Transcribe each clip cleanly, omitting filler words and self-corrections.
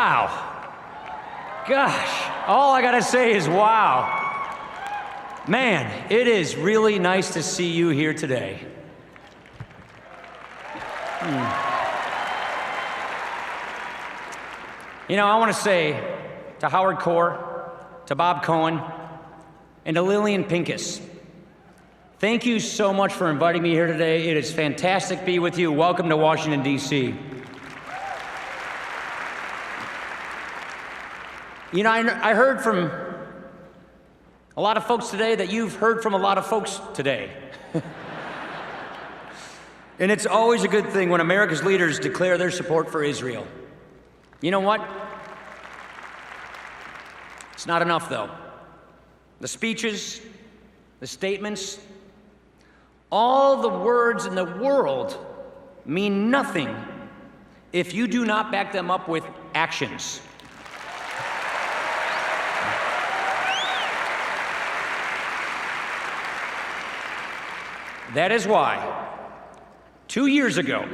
Wow. Gosh, all I gotta say is wow. Man, it is really nice to see you here today. You know, I want to say to Howard Core, to Bob Cohen, and to Lillian Pincus, thank you so much for inviting me here today. It is fantastic to be with you. Welcome to Washington, D.C. You know, I heard from a lot of folks today that you've heard from a lot of folks today. And it's always a good thing when America's leaders declare their support for Israel. You know what? It's not enough, though. The speeches, the statements, all the words in the world mean nothing if you do not back them up with actions. That is why, 2 years ago,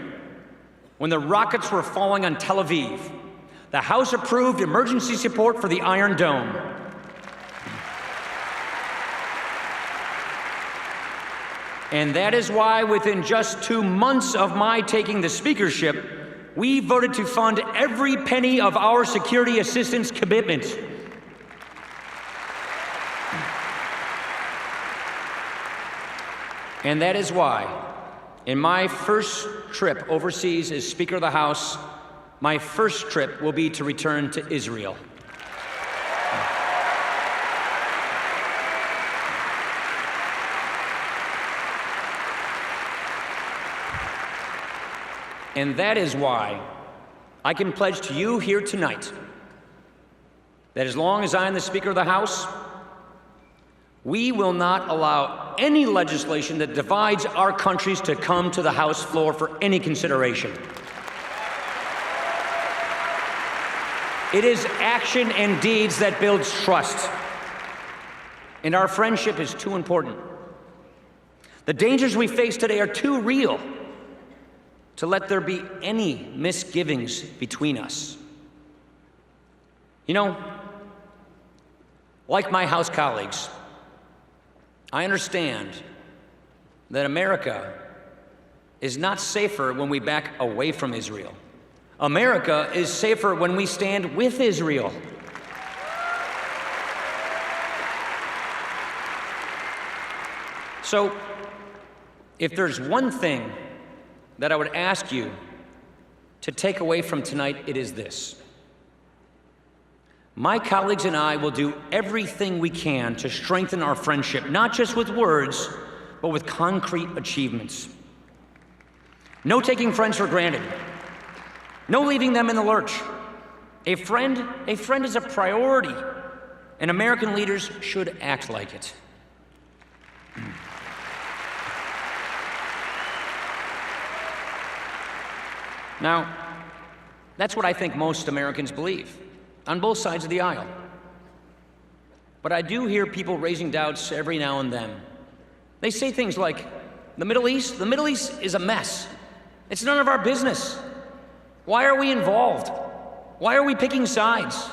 when the rockets were falling on Tel Aviv, the House approved emergency support for the Iron Dome. And that is why, within just 2 months of my taking the speakership, we voted to fund every penny of our security assistance commitment. And that is why, in my first trip overseas as Speaker of the House, my first trip will be to return to Israel. And that is why I can pledge to you here tonight that as long as I am the Speaker of the House, we will not allow any legislation that divides our countries to come to the House floor for any consideration. It is action and deeds that builds trust. And our friendship is too important. The dangers we face today are too real to let there be any misgivings between us. You know, like my House colleagues, I understand that America is not safer when we back away from Israel. America is safer when we stand with Israel. So, if there's one thing that I would ask you to take away from tonight, it is this. My colleagues and I will do everything we can to strengthen our friendship, not just with words, but with concrete achievements. No taking friends for granted. No leaving them in the lurch. A friend is a priority, and American leaders should act like it. Now, that's what I think most Americans believe, on both sides of the aisle. But I do hear people raising doubts every now and then. They say things like, the Middle East is a mess. It's none of our business. Why are we involved? Why are we picking sides?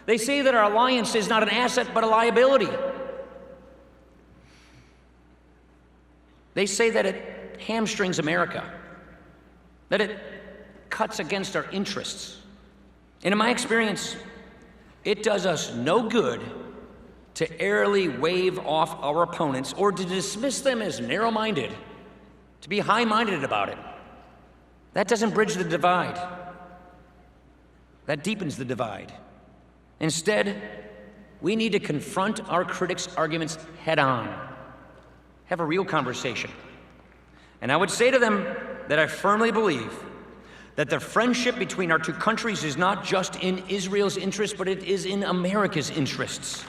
They say that our alliance is not an asset, but a liability. They say that it hamstrings America, that it cuts against our interests. And in my experience, it does us no good to airily wave off our opponents or to dismiss them as narrow-minded, to be high-minded about it. That doesn't bridge the divide. That deepens the divide. Instead, we need to confront our critics' arguments head-on, have a real conversation. And I would say to them that I firmly believe that the friendship between our two countries is not just in Israel's interest, but it is in America's interests.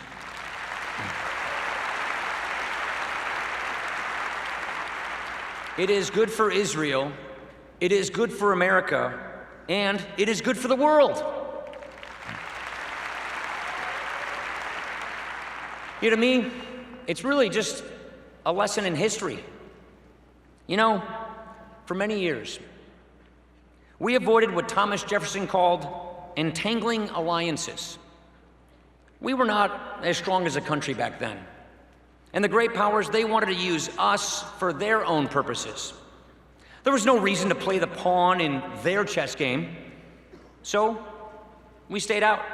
It is good for Israel, it is good for America, and it is good for the world. You know, to me, it's really just a lesson in history. You know, for many years, we avoided what Thomas Jefferson called entangling alliances. We were not as strong as a country back then. And the great powers, they wanted to use us for their own purposes. There was no reason to play the pawn in their chess game. So, we stayed out.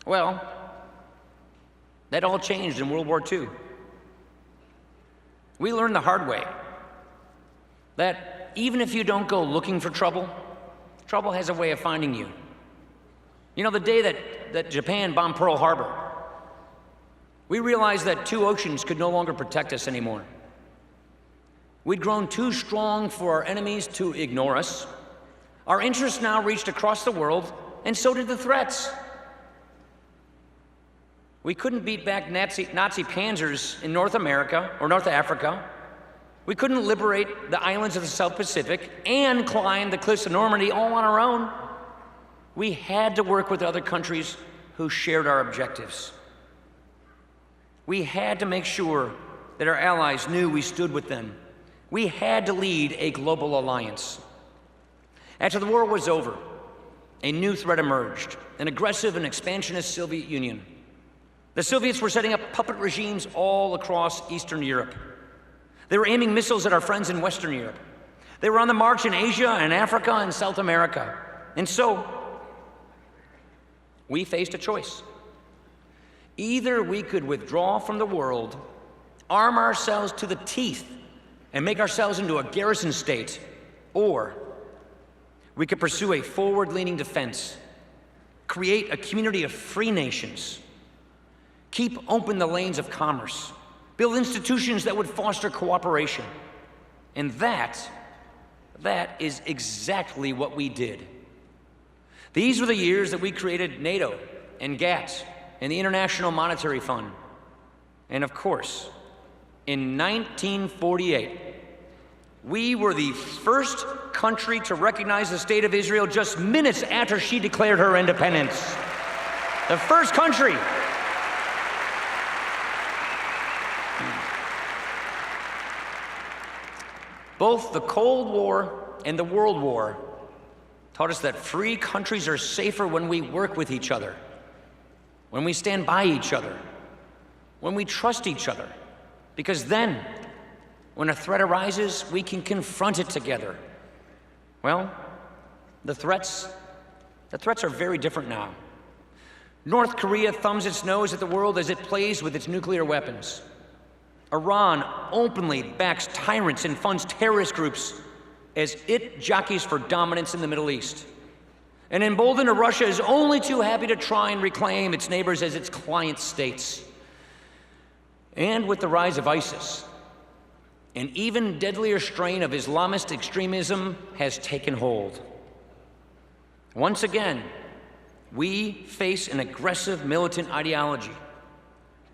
Well, that all changed in World War II. We learned the hard way that even if you don't go looking for trouble, trouble has a way of finding you. You know, the day that Japan bombed Pearl Harbor, we realized that two oceans could no longer protect us anymore. We'd grown too strong for our enemies to ignore us. Our interests now reached across the world, and so did the threats. We couldn't beat back Nazi panzers in North America or North Africa. We couldn't liberate the islands of the South Pacific and climb the cliffs of Normandy all on our own. We had to work with other countries who shared our objectives. We had to make sure that our allies knew we stood with them. We had to lead a global alliance. After the war was over, a new threat emerged, an aggressive and expansionist Soviet Union. The Soviets were setting up puppet regimes all across Eastern Europe. They were aiming missiles at our friends in Western Europe. They were on the march in Asia and Africa and South America. And so, we faced a choice. Either we could withdraw from the world, arm ourselves to the teeth, and make ourselves into a garrison state, or we could pursue a forward-leaning defense, create a community of free nations, keep open the lanes of commerce, build institutions that would foster cooperation. And that is exactly what we did. These were the years that we created NATO and GATT and the International Monetary Fund. And of course, in 1948, we were the first country to recognize the State of Israel just minutes after she declared her independence. The first country. Both the Cold War and the World War taught us that free countries are safer when we work with each other, when we stand by each other, when we trust each other, because then, when a threat arises, we can confront it together. Well, the threats are very different now. North Korea thumbs its nose at the world as it plays with its nuclear weapons. Iran openly backs tyrants and funds terrorist groups as it jockeys for dominance in the Middle East. And emboldened, Russia is only too happy to try and reclaim its neighbors as its client states. And with the rise of ISIS, an even deadlier strain of Islamist extremism has taken hold. Once again, we face an aggressive militant ideology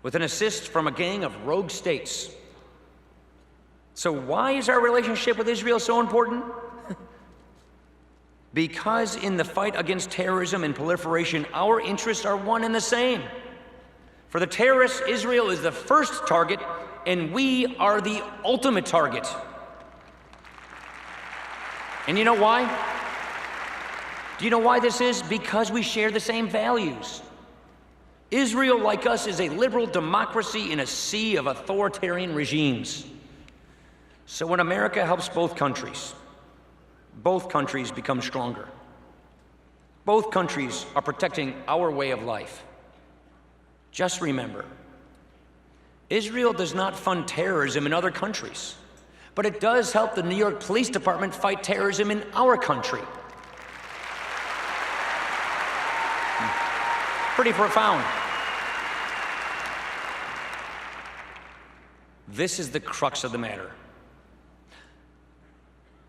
with an assist from a gang of rogue states. So why is our relationship with Israel so important? Because in the fight against terrorism and proliferation, our interests are one and the same. For the terrorists, Israel is the first target, and we are the ultimate target. And you know why? Do you know why this is? Because we share the same values. Israel, like us, is a liberal democracy in a sea of authoritarian regimes. So when America helps both countries become stronger. Both countries are protecting our way of life. Just remember, Israel does not fund terrorism in other countries, but it does help the New York Police Department fight terrorism in our country. Pretty profound. This is the crux of the matter.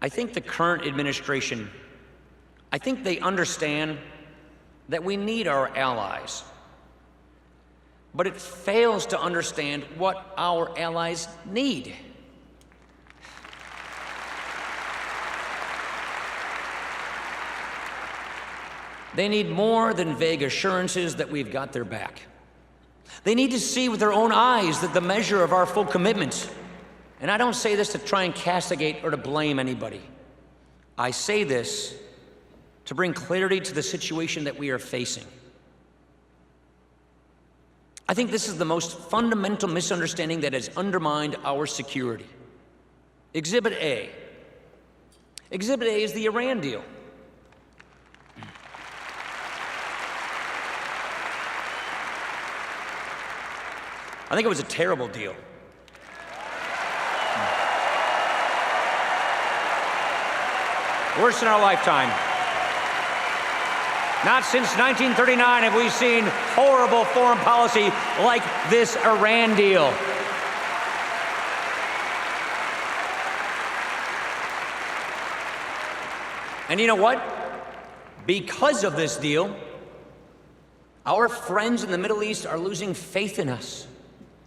I think the current administration, I think they understand that we need our allies, but it fails to understand what our allies need. They need more than vague assurances that we've got their back. They need to see with their own eyes that the measure of our full commitment. And I don't say this to try and castigate or to blame anybody. I say this to bring clarity to the situation that we are facing. I think this is the most fundamental misunderstanding that has undermined our security. Exhibit A. Exhibit A is the Iran deal. I think it was a terrible deal. Worst in our lifetime. Not since 1939 have we seen horrible foreign policy like this Iran deal. And you know what? Because of this deal, our friends in the Middle East are losing faith in us,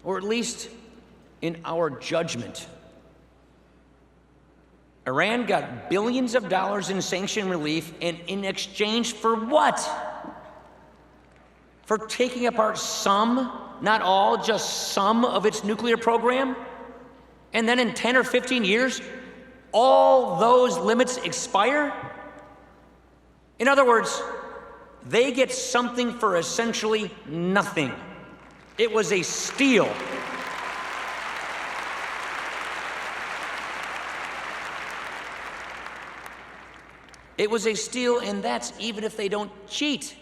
or at least in our judgment. Iran got billions of dollars in sanction relief, and in exchange for what? For taking apart some, not all, just some of its nuclear program? And then in 10 or 15 years, all those limits expire? In other words, they get something for essentially nothing. It was a steal. It was a steal, and that's even if they don't cheat.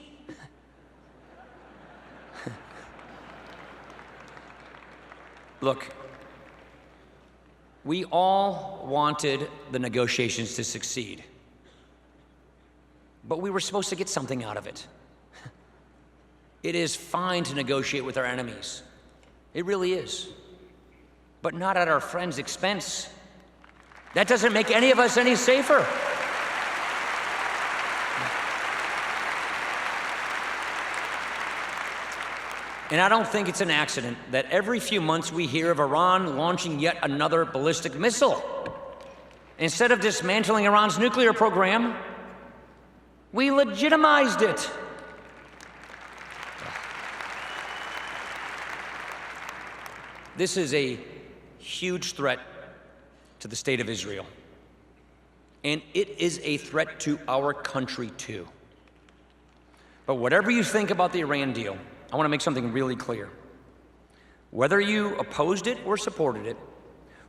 Look, we all wanted the negotiations to succeed, but we were supposed to get something out of it. It is fine to negotiate with our enemies. It really is. But not at our friends' expense. That doesn't make any of us any safer. And I don't think it's an accident that every few months we hear of Iran launching yet another ballistic missile. Instead of dismantling Iran's nuclear program, we legitimized it. This is a huge threat to the state of Israel. And it is a threat to our country too. But whatever you think about the Iran deal, I want to make something really clear. Whether you opposed it or supported it,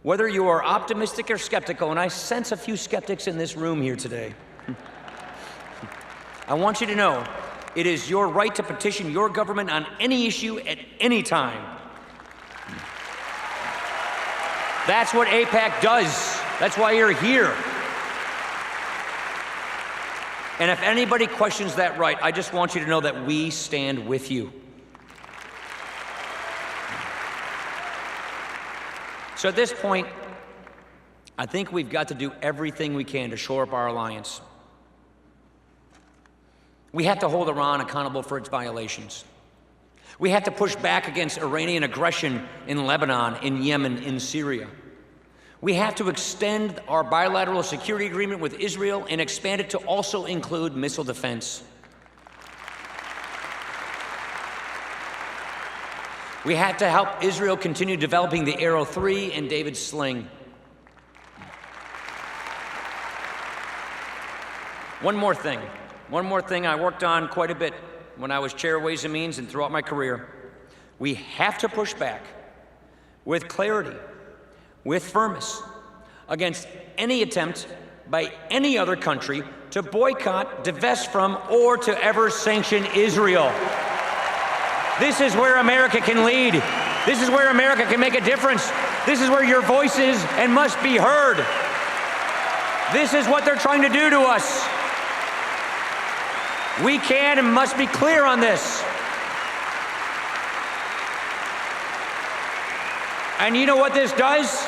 whether you are optimistic or skeptical, and I sense a few skeptics in this room here today, I want you to know it is your right to petition your government on any issue at any time. That's what AIPAC does. That's why you're here. And if anybody questions that right, I just want you to know that we stand with you. So at this point, I think we've got to do everything we can to shore up our alliance. We have to hold Iran accountable for its violations. We have to push back against Iranian aggression in Lebanon, in Yemen, in Syria. We have to extend our bilateral security agreement with Israel and expand it to also include missile defense. We have to help Israel continue developing the Arrow 3 and David's Sling. One more thing I worked on quite a bit when I was chair of Ways and Means and throughout my career. We have to push back with clarity, with firmness, against any attempt by any other country to boycott, divest from, or to ever sanction Israel. This is where America can lead. This is where America can make a difference. This is where your voice is and must be heard. This is what they're trying to do to us. We can and must be clear on this. And you know what this does?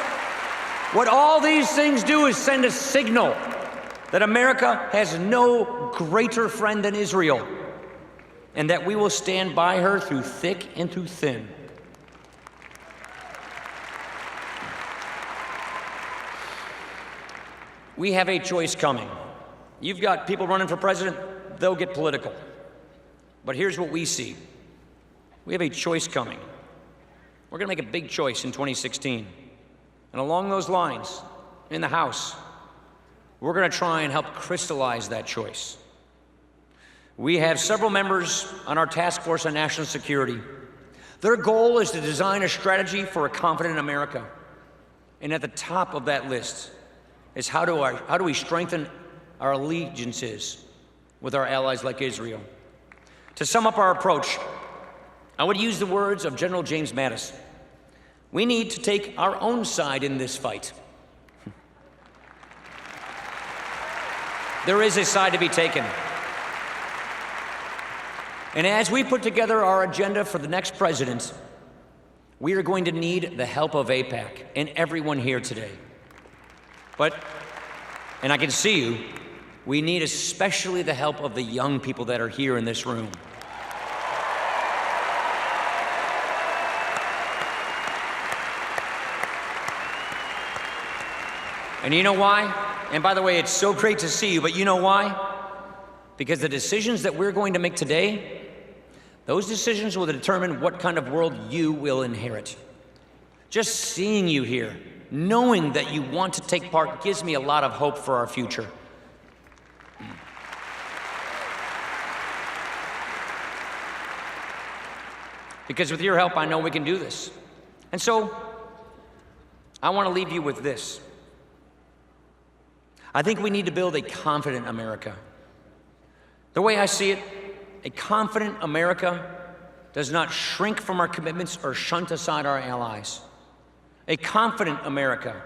What all these things do is send a signal that America has no greater friend than Israel, and that we will stand by her through thick and through thin. We have a choice coming. You've got people running for president, they'll get political. But here's what we see. We have a choice coming. We're gonna make a big choice in 2016. And along those lines, in the House, we're gonna try and help crystallize that choice. We have several members on our task force on national security. Their goal is to design a strategy for a confident America. And at the top of that list is how do we strengthen our allegiances with our allies like Israel. To sum up our approach, I would use the words of General James Mattis. We need to take our own side in this fight. There is a side to be taken. And as we put together our agenda for the next president, we are going to need the help of AIPAC and everyone here today. And I can see you, we need especially the help of the young people that are here in this room. And you know why? And by the way, it's so great to see you, but you know why? Because the decisions that we're going to make today, those decisions will determine what kind of world you will inherit. Just seeing you here, knowing that you want to take part, gives me a lot of hope for our future. Because with your help, I know we can do this. And so, I want to leave you with this. I think we need to build a confident America. The way I see it, a confident America does not shrink from our commitments or shunt aside our allies. A confident America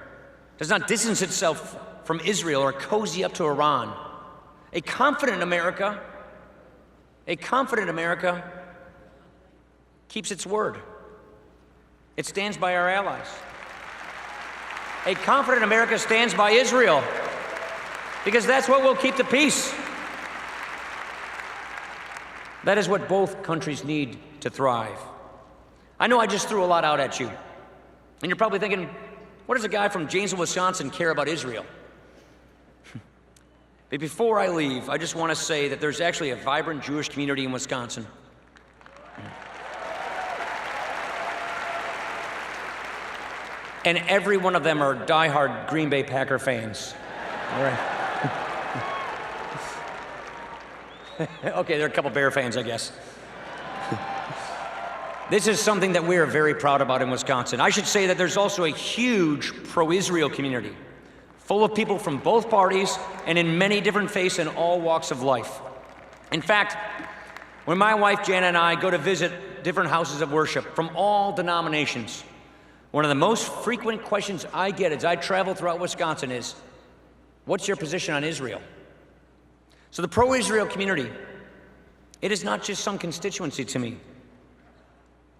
does not distance itself from Israel or cozy up to Iran. A confident America keeps its word. It stands by our allies. A confident America stands by Israel, because that's what will keep the peace. That is what both countries need to thrive. I know I just threw a lot out at you, and you're probably thinking, what does a guy from Janesville, Wisconsin care about Israel? But before I leave, I just want to say that there's actually a vibrant Jewish community in Wisconsin. And every one of them are diehard Green Bay Packer fans. All right. Okay, there are a couple Bear fans, I guess. This is something that we are very proud about in Wisconsin. I should say that there's also a huge pro-Israel community, full of people from both parties and in many different faiths and all walks of life. In fact, when my wife Jana and I go to visit different houses of worship from all denominations, one of the most frequent questions I get as I travel throughout Wisconsin is, what's your position on Israel? So the pro-Israel community, it is not just some constituency to me.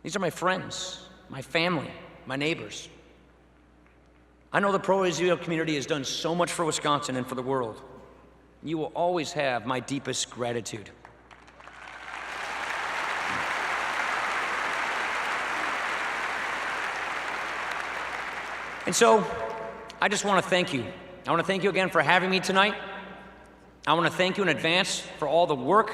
These are my friends, my family, my neighbors. I know the pro-Israel community has done so much for Wisconsin and for the world. You will always have my deepest gratitude. And so, I just want to thank you. I want to thank you again for having me tonight. I want to thank you in advance for all the work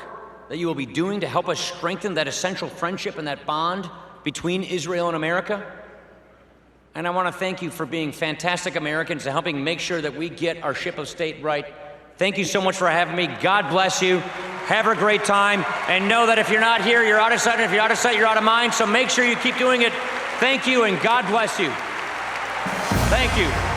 that you will be doing to help us strengthen that essential friendship and that bond between Israel and America. And I want to thank you for being fantastic Americans and helping make sure that we get our ship of state right. Thank you so much for having me. God bless you. Have a great time. And know that if you're not here, you're out of sight. And if you're out of sight, you're out of mind. So make sure you keep doing it. Thank you, and God bless you. Thank you.